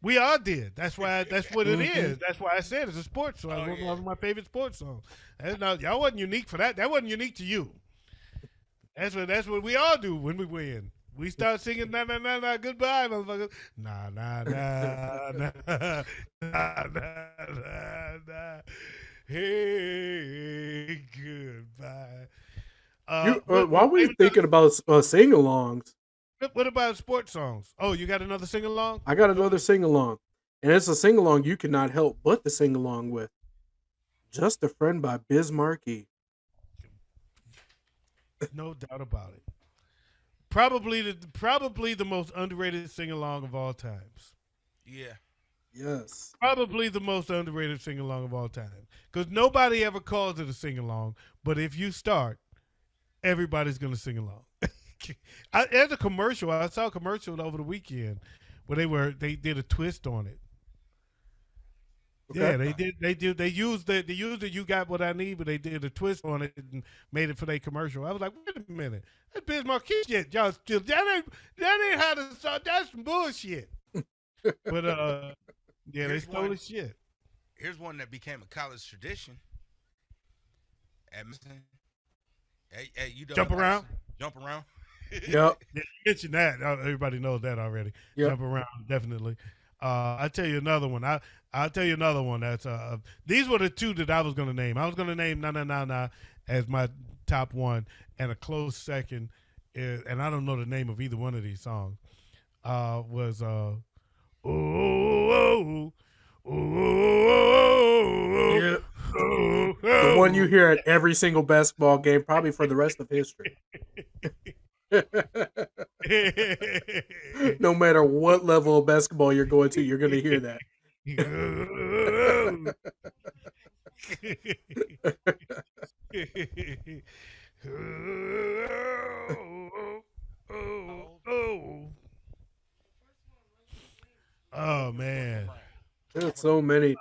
We all did. That's what it Mhm. is. That's why I said it's a sports song. Oh, One yeah. of my favorite sports songs. Y'all wasn't unique for that. That wasn't unique to you. That's what we all do when we win. We start singing na na na na goodbye, motherfuckers. Na na na na na na na na. Hey, goodbye. While we're thinking about sing-alongs, What about sports songs? Oh, you got another sing along? I got another sing-along. And it's a sing-along you cannot help but to sing along with. Just a Friend by Biz Markie. No doubt about it. Probably the most underrated sing along of all times. Yeah. Yes. Probably the most underrated sing along of all time. Because nobody ever calls it a sing along, but if you start, everybody's gonna sing along. As a commercial, I saw a commercial over the weekend where they did a twist on it. Okay. Yeah, they did. They used the "You Got What I Need," but they did a twist on it and made it for their commercial. I was like, wait a minute, that's Biz Marquee shit. Y'all still that ain't how to start. That's some bullshit. But yeah, they stole the shit. Here's one that became a college tradition. Hey, you Jump around. Jump around. Yep. Yeah, you mentioned that. Everybody knows that already. Yep. Jump around, definitely. I'll tell you another one. I'll tell you another one. That's these were the two that I was gonna name. I was gonna name "Na Na Na Na" as my top one, and a close second is, and I don't know the name of either one of these songs. Was "Oh Oh Oh Yeah. Oh." The one you hear at every single basketball game, probably for the rest of history. No matter what level of basketball you're going to, you're going to hear that. Oh man, There's so many.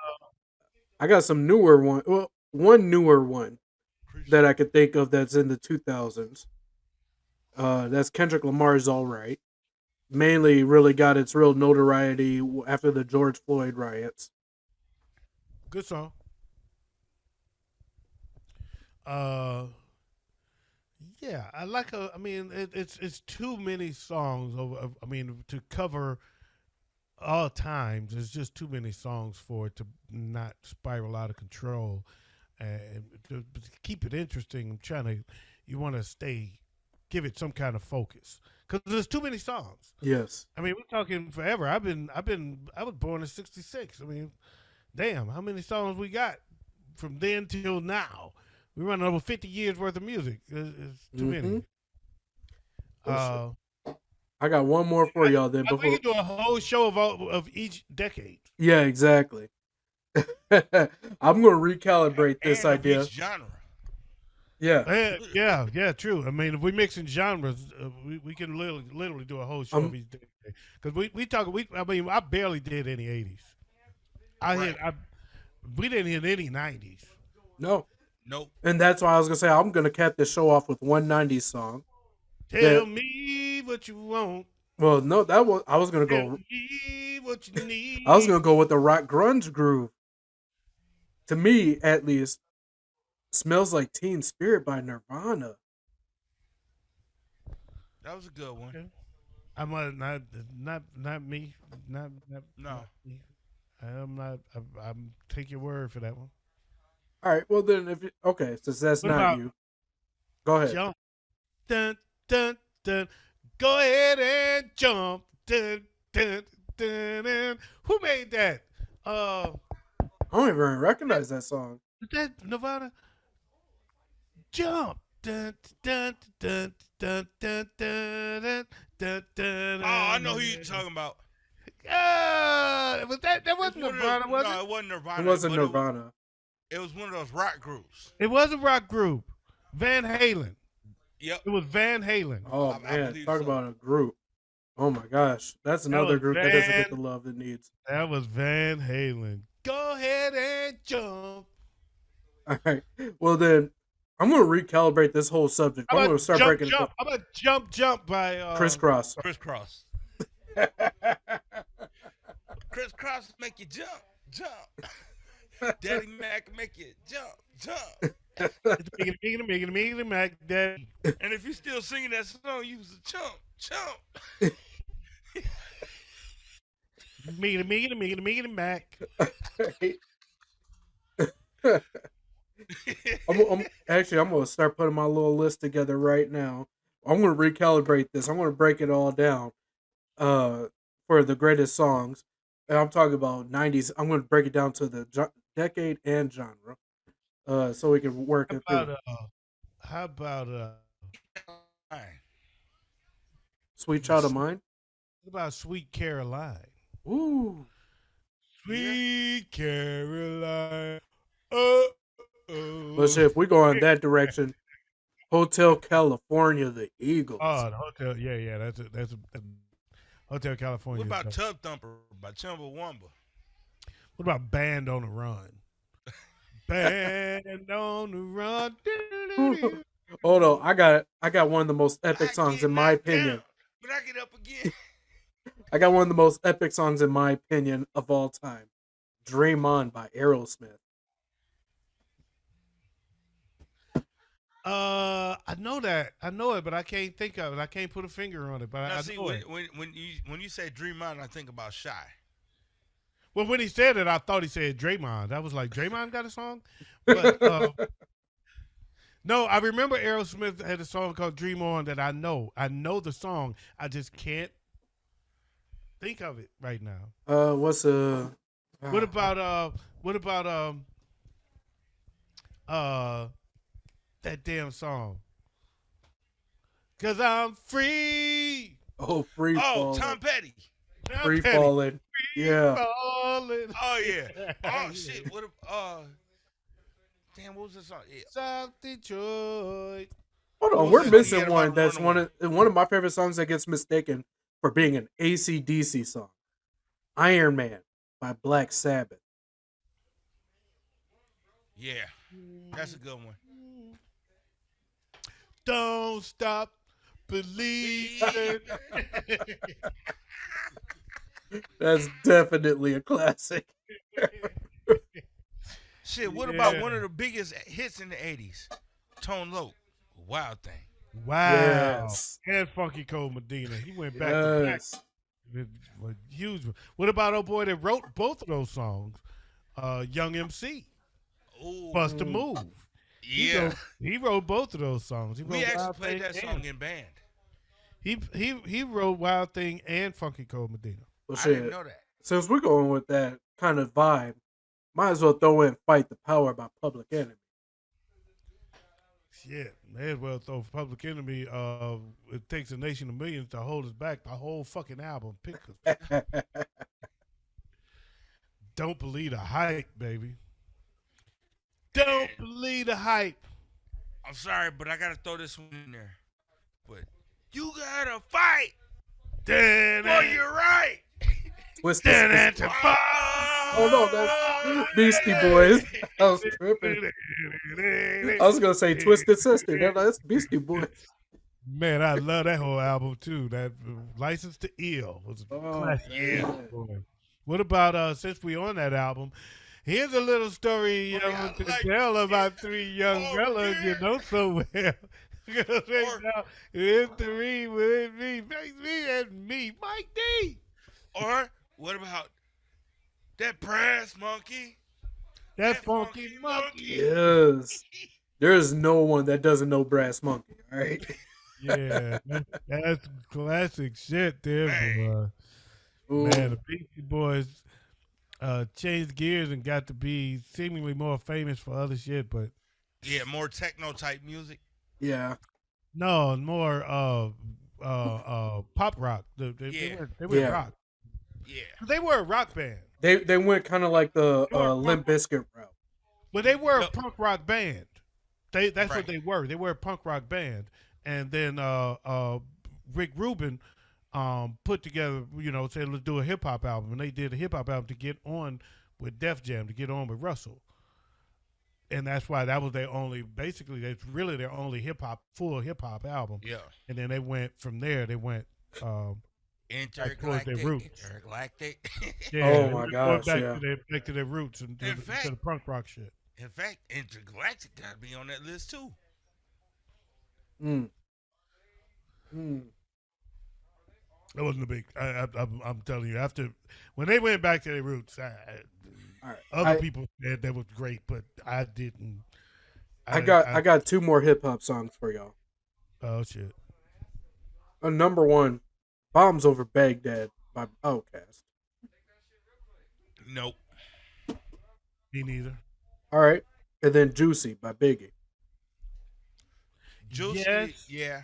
I got some newer one. Well, one newer one that I could think of that's in the 2000s. That's Kendrick Lamar's "All Right." Mainly, really got its real notoriety after the George Floyd riots. good song. Yeah, I like a. I mean, it's too many songs. I mean, to cover all times, there's just too many songs for it to not spiral out of control. And to keep it interesting, I'm trying to. You want to give it some kind of focus because there's too many songs. Yes. I mean, we're talking forever. I was born in '66. I mean, damn, how many songs we got from then till now? We're running over 50 years worth of music. It's too many. I got one more for y'all then. We can do a whole show of each decade. Yeah, exactly. I'm going to recalibrate this And idea. Of each genre. Yeah. Yeah, true. I mean, if we mix in genres, we can literally do a whole show of each decade. Because I mean, I barely did any 80s. We didn't hit any 90s. No. Nope. And that's why I was going to say I'm going to cap this show off with one 90s song. Tell me what you want. Well, no, I was going to Tell go. me what you need. I was going to go with the rock grunge groove. To me, at least, "Smells Like Teen Spirit" by Nirvana. That was a good one. Okay. I'm not me. Not No. not me. I'm not. I'm take your word for that one. All right, well then, since that's What not about you, go ahead. Jump. Dun, dun, dun. Go ahead and jump. Dun, dun, dun, dun. Who made that? I don't even recognize that song. Is that Nirvana? Jump. Dun, dun, dun, dun, dun, dun, dun, dun, dun, Oh, I know who you're talking about. Was that wasn't Nirvana, was No, it? it wasn't Nirvana. It wasn't but Nirvana. It was one of those rock groups. It was a rock group. Van Halen. Yep. It was Van Halen. Oh I man, believe talk so. about a group. Oh my gosh, that's another was group that doesn't get Van- the love it needs. That was Van Halen. Go ahead and jump. All right, well then, I'm gonna recalibrate this whole subject. I'm gonna start breaking Jump. How about Jump by Crisscross. Crisscross. Crisscross make you jump. Daddy Mac make you jump. Miggity Mac Daddy. And if you still singing that song, you was a chump. Miggity Mac. I'm gonna start putting my little list together right now. I'm gonna recalibrate this. I'm gonna break it all down for the greatest songs, and I'm talking about 90s. I'm gonna break it down to the decade and genre, so we can work it through. How about "Sweet Child of Mine"? What about Sweet Caroline? Ooh, Sweet Caroline. Oh. but shit, if we go in that direction, "Hotel California," the Eagles. Oh, the hotel. Yeah. That's a Hotel California. What about Tub Thumper by Chumbawamba? What about Band on the Run? Band on the Run. Hold on, I got one of the most epic I songs get in my knocked down, opinion. but I get up again. I got one of the most epic songs in my opinion of all time. Dream On by Aerosmith. I know that. I know it, but I can't think of it. I can't put a finger on it, but Now, I see, know it. when you say Dream On, I think about Shy. Well, when he said it, I thought he said Draymond. I was like, Draymond got a song? But no, I remember Aerosmith had a song called Dream On that I know. I know the song. I just can't think of it right now. What's What about that damn song? 'Cause I'm free. Free Oh, Falling. Tom Petty. Free Falling. Yeah. Falling. Oh yeah. Oh shit. What? Damn. What was the song? Yeah. South Detroit. Hold on, What we're was that missing song one. about That's Runaway? one of my favorite songs that gets mistaken for being an AC/DC song. Iron Man by Black Sabbath. Yeah. That's a good one. Don't stop believing. That's definitely a classic. Shit. What about one of the biggest hits in the '80s? Tone Loc, Wild Thing. Wow. Yes. And Funky Cold Medina. He went back to back. Yes. It was huge. What about old boy that wrote both of those songs? Young MC. Ooh. Bust a Move. Yeah. He wrote both of those songs. He We wrote actually Wild played Thing that song in band. He wrote Wild Thing and Funky Cold Medina. Well, I shit. didn't know that. Since we're going with that kind of vibe, might as well throw in "Fight the Power" by Public Enemy. Shit, may as well throw Public Enemy. It takes a nation of millions to hold us back. The whole fucking album. Pick us. Don't believe the hype, baby. Don't believe the hype. I'm sorry, but I gotta throw this one in there. But you gotta fight for your right. Twisted Sister. Oh no, that's Beastie Boys. I was tripping. I was gonna say Twisted Sister. That's Beastie Boys. Man, I love that whole album too. That License to Ill was a classic. yeah. Boy. What about since we on that album? Here's a little story you know, to tell about three young fellas you know so well. History with me, and me, Mike D. Or what about that brass monkey? That funky monkey. Yes. There's no one that doesn't know Brass Monkey, all right? Yeah, that's classic shit there, Man. boy. Man, the Beastie Boys changed gears and got to be seemingly more famous for other shit, but Yeah, more techno type music. Yeah. no, more pop rock. They were Yeah. rock. Yeah. They were a rock band, They went kind of like the Limp Bizkit route. but they were No. a punk rock band. That's Right. what they were. They were a punk rock band, and then Rick Rubin put together, said let's do a hip hop album, and they did a hip hop album to get on with Def Jam, to get on with Russell, and that's why that was their only. Basically, that's really their only full hip hop album. Yeah. And then they went from there. They went. towards their Intergalactic. roots. Intergalactic. Yeah, Oh they my went gosh, back yeah. to their roots and to the punk rock shit. In fact, Intergalactic got to be on that list too. Mm. Mm. It wasn't a big. I'm telling you, after when they went back to their roots, All right. other people said that was great, but I didn't. I got two more hip hop songs for y'all. Oh shit! Number one, "Bombs Over Baghdad" by Outkast. Nope. Me neither. All right, and then "Juicy" by Biggie. Juicy. Yes. Yeah.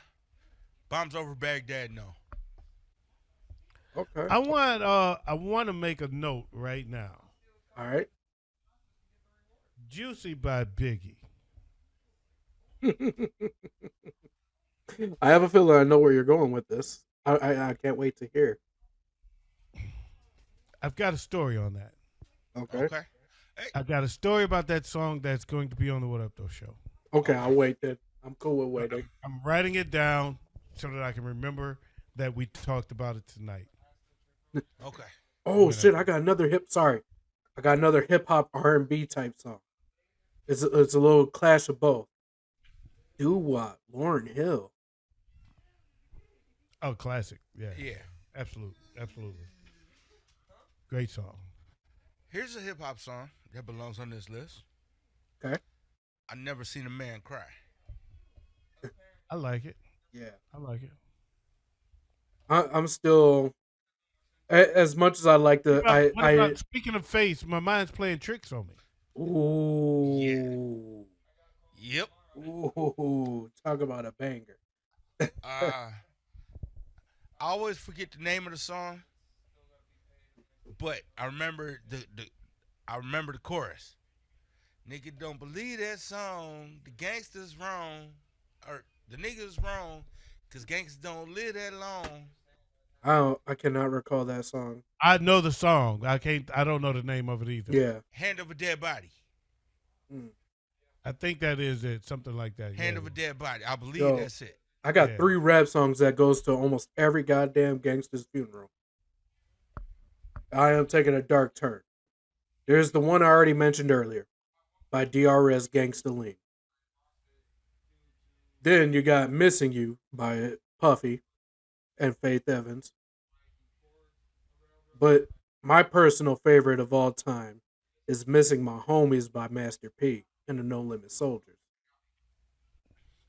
Bombs Over Baghdad. No. Okay. I want to make a note right now. All right. "Juicy" by Biggie. I have a feeling I know where you're going with this. I can't wait to hear. I've got a story on that. Okay. Okay. Hey, I got a story about that song that's going to be on the What Up Though show. Okay, I'll wait then. I'm cool with waiting. I'm writing it down so that I can remember that we talked about it tonight. okay. Oh shit! I got another hip hop R&B type song. It's a little clash of both. Do Wop, Lauryn Hill. Oh, classic. Yeah. Yeah. Absolutely. Great song. Here's a hip hop song that belongs on this list. Okay. I never seen a man cry. I like it. Yeah. I like it. I'm still as much as I like the What about speaking of face, my mind's playing tricks on me. Ooh. Yep. Ooh. Talk about a banger. I always forget the name of the song, but I remember the chorus. Nigga don't believe that song. The gangster's wrong, or the nigga's wrong, cause gangsters don't live that long. I cannot recall that song. I know the song. I don't know the name of it either. Yeah. Hand of a dead body. I think that is it. Something like that. Hand of a dead body. I believe Yo, that's it. I got 3 rap songs that goes to almost every goddamn gangster's funeral. I am taking a dark turn. There's the one I already mentioned earlier by DRS Gangsta Lean. Then you got Missing You by Puffy and Faith Evans. But my personal favorite of all time is Missing My Homies by Master P and the No Limit Soldiers.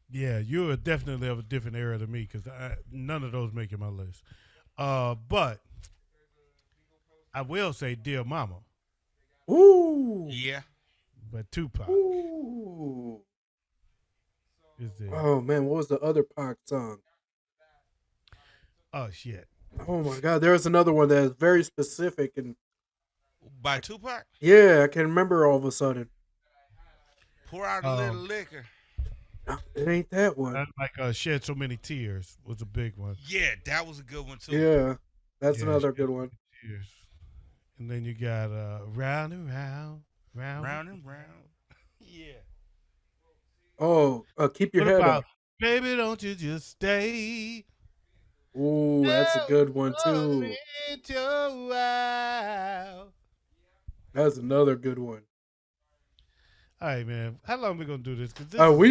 Yeah, you are definitely of a different era than me because none of those making my list. But I will say Dear Mama. Ooh. Yeah. But Tupac. Ooh. Is there. Oh man, what was the other Pac song? Oh shit. Oh my god, there's another one that is very specific and By Tupac? yeah, I can remember all of a sudden. Pour out a little liquor. No, it ain't that one. Like Shed So Many Tears was a big one. Yeah, that was a good one too. Yeah, that's another good one. Tears. And then you got Round and Round. Round and round. Yeah. Oh, Keep Your What Head about Up. Baby, Don't You Just Stay. Ooh, that's a good one too. That's another good one. All right, man. How long we gonna do this?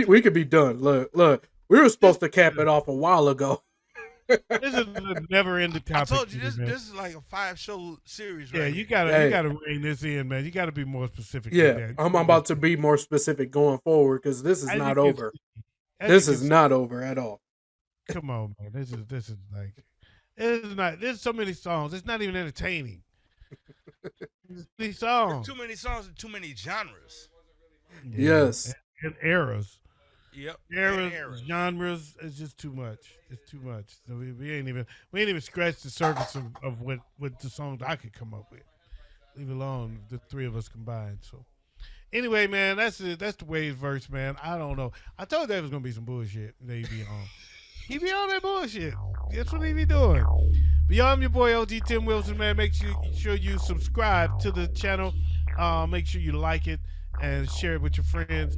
We could be done. Look. We were supposed to cap it off a while ago. This is a never-ending topic. I told you this is like a 5-show series, right? Yeah, you gotta rein this in, man. You gotta be more specific. Yeah, than that. I'm about to be more specific going forward because this is not over. This is not over at all. Come on, man. This is like it is not. There's so many songs. It's not even entertaining. These songs. Too many songs and too many genres. Yeah. Yes. And eras. Yep. Eras, genres. It's just too much. It's too much. So we ain't even scratched the surface of what the songs I could come up with. Leave alone the 3 of us combined. So anyway, man, that's it. That's the WayzVerse, man. I don't know. I told that was gonna be some bullshit that he be on. He be on that bullshit. That's what he be doing. But yo, I'm your boy OG Tim Wilson, man. Make sure you subscribe to the channel. Make sure you like it and share it with your friends.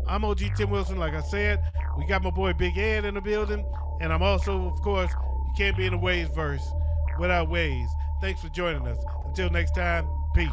I'm OG Tim Wilson, like I said. We got my boy Big Ed in the building. And I'm also, of course, you can't be in the WayzVerse without Waze. Thanks for joining us. Until next time, peace.